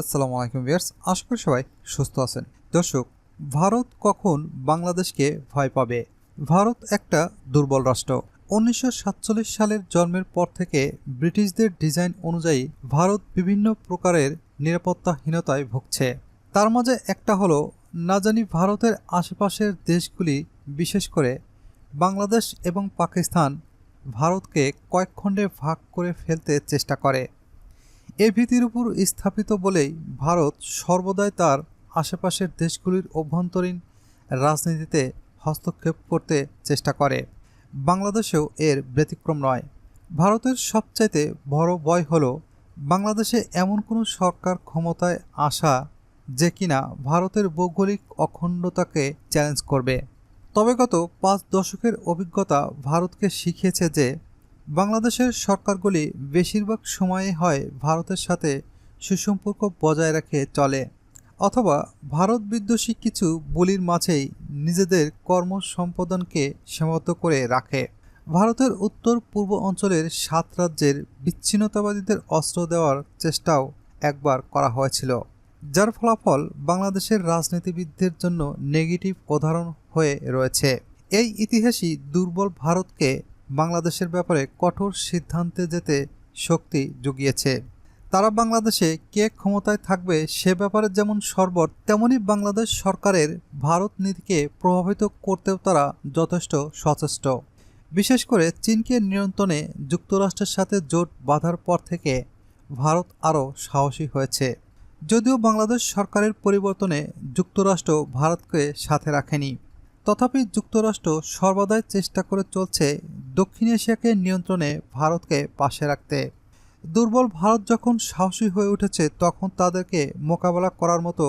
আসসালামু আলাইকুম ভিউয়ার্স, আশা করি সবাই সুস্থ আছেন। দর্শক, ভারত কখন বাংলাদেশকে ভয় পাবে? ভারত একটা দুর্বল রাষ্ট্র। 1947 সালের জন্মের পর থেকে ব্রিটিশদের ডিজাইন অনুযায়ী ভারত বিভিন্ন প্রকারের নিরাপত্তাহীনতায় ভুগছে। তার মাঝে একটা হলো, না জানি ভারতের আশেপাশের দেশগুলি, বিশেষ করে বাংলাদেশ এবং পাকিস্তান, ভারতকে কয়েক খণ্ডে ভাগ করে ফেলতে চেষ্টা করে। এই ভীতির উপর স্থাপিত বলেই ভারত সর্বদাই তার আশেপাশের দেশগুলির অভ্যন্তরীণ রাজনীতিতে হস্তক্ষেপ করতে চেষ্টা করে। বাংলাদেশেও এর ব্যতিক্রম নয়। ভারতের সবচাইতে বড় ভয় হলো বাংলাদেশে এমন কোনো সরকার ক্ষমতায় আসা যে কিনা ভারতের ভৌগোলিক অখণ্ডতাকে চ্যালেঞ্জ করবে। তবে গত 5 দশকের অভিজ্ঞতা ভারতকে শিখিয়েছে যে বাংলাদেশের সরকারগুলি বেশিরভাগ সময়ে হয় ভারতের সাথে সুসম্পর্ক বজায় রেখে চলে, অথবা ভারত বিদ্বেষী কিছু বলির মাঝেই নিজেদের কর্ম সম্পাদনকে সীমাবদ্ধ করে রাখে। ভারতের উত্তর পূর্ব অঞ্চলের 7 রাজ্যের বিচ্ছিন্নতাবাদীদের অস্ত্র দেওয়ার চেষ্টাও একবার করা হয়েছিল, যার ফলাফল বাংলাদেশের রাজনীতিবিদদের জন্য নেগেটিভ উদাহরণ হয়ে রয়েছে। এই ইতিহাসই দুর্বল ভারতকে বাংলাদেশের ব্যাপারে কঠোর সিদ্ধান্তে যেতে শক্তি জুগিয়েছে। তারা বাংলাদেশে কে ক্ষমতায় থাকবে সে ব্যাপারে যেমন সরবর, তেমনি বাংলাদেশ সরকারের ভারত নীতিকে প্রভাবিত করতেও তারা যথেষ্ট সচেষ্ট। বিশেষ করে চীনকে নিয়ন্ত্রণে যুক্তরাষ্ট্রের সাথে জোট বাঁধার পর থেকে ভারত আরও সাহসী হয়েছে। যদিও বাংলাদেশ সরকারের পরিবর্তনে যুক্তরাষ্ট্র ভারতকে সাথে রাখেনি, তথাপি যুক্তরাষ্ট্র সর্বদাই চেষ্টা করে চলছে দক্ষিণ এশিয়াকে নিয়ন্ত্রণে ভারতকে পাশে রাখতে। দুর্বল ভারত যখন সাহসী হয়ে উঠেছে, তখন তাদেরকে মোকাবেলা করার মতো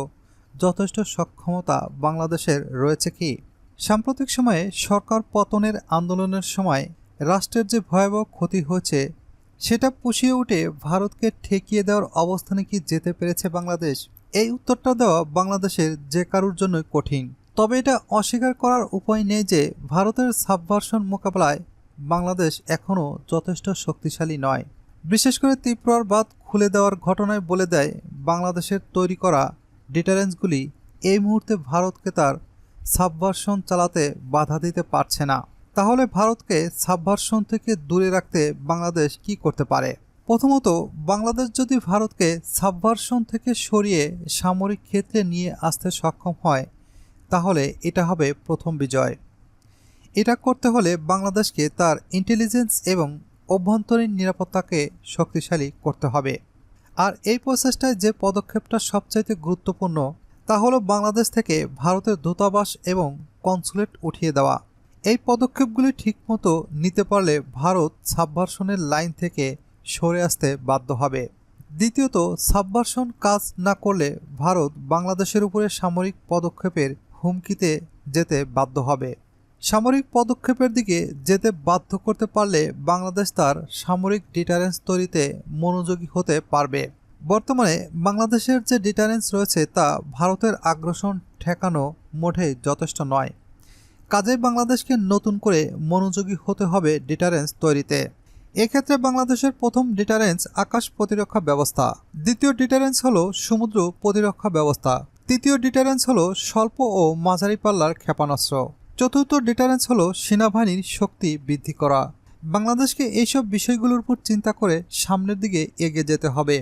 যথেষ্ট সক্ষমতা বাংলাদেশের রয়েছে কি? সাম্প্রতিক সময়ে সরকার পতনের আন্দোলনের সময় রাষ্ট্রের যে ভয়াবহ ক্ষতি হয়েছে, সেটা পুষিয়ে উঠে ভারতকে ঠেকিয়ে দেওয়ার অবস্থানে কি যেতে পেরেছে বাংলাদেশ? এই উত্তরটা দেওয়া বাংলাদেশের যে কারোর জন্যই কঠিন। তবে এটা অস্বীকার করার উপায় নেই যে ভারতের সাবভার্সন মোকাবেলায় বাংলাদেশ এখনও যথেষ্ট শক্তিশালী নয়। বিশেষ করে ত্রিপুরার বাঁধ খুলে দেওয়ার ঘটনায় বলে দেয়, বাংলাদেশের তৈরি করা ডিটারেন্সগুলি এই মুহূর্তে ভারতকে তার সাবভার্সন চালাতে বাধা দিতে পারছে না। তাহলে ভারতকে সাবভার্সন থেকে দূরে রাখতে বাংলাদেশ কি করতে পারে? প্রথমত, বাংলাদেশ যদি ভারতকে সাবভার্সন থেকে সরিয়ে সামরিক ক্ষেত্রে নিয়ে আসতে সক্ষম হয়, তাহলে এটা হবে প্রথম বিজয়। এটা করতে হলে বাংলাদেশকে তার ইন্টেলিজেন্স এবং অভ্যন্তরীণ নিরাপত্তাকে শক্তিশালী করতে হবে। আর এই প্রচেষ্টায় যে পদক্ষেপটা সবচাইতে গুরুত্বপূর্ণ, তা হলো বাংলাদেশ থেকে ভারতের দূতাবাস এবং কনসুলেট উঠিয়ে দেওয়া। এই পদক্ষেপগুলি ঠিকমতো নিতে পারলে ভারত সাবভার্সনের লাইন থেকে সরে আসতে বাধ্য হবে। দ্বিতীয়ত, সাবভার্সন কাজ না করলে ভারত বাংলাদেশের উপরে সামরিক পদক্ষেপের হুমকিতে যেতে বাধ্য হবে। সামরিক পদক্ষেপের দিকে যেতে বাধ্য করতে পারলে বাংলাদেশ তার সামরিক ডিটারেন্স তৈরিতে মনোযোগী হতে পারবে। বর্তমানে বাংলাদেশের যে ডিটারেন্স রয়েছে তা ভারতের আগ্রাসন ঠেকানো মোটেই যথেষ্ট নয়। কাজেই বাংলাদেশকে নতুন করে মনোযোগী হতে হবে ডিটারেন্স তৈরিতে। এক্ষেত্রে বাংলাদেশের প্রথম ডিটারেন্স আকাশ প্রতিরক্ষা ব্যবস্থা, দ্বিতীয় ডিটারেন্স হলো সমুদ্র প্রতিরক্ষা ব্যবস্থা, তৃতীয় ডিটারেন্স হলো স্বল্প ও মাঝারি পাল্লার ক্ষেপণাস্ত্র, চতুর্থ ডিটারেন্স হলো সেনাবাহিনীর শক্তি বৃদ্ধি করা। বাংলাদেশকে এইসব বিষয়গুলোর উপর চিন্তা করে সামনের দিকে এগিয়ে যেতে হবে।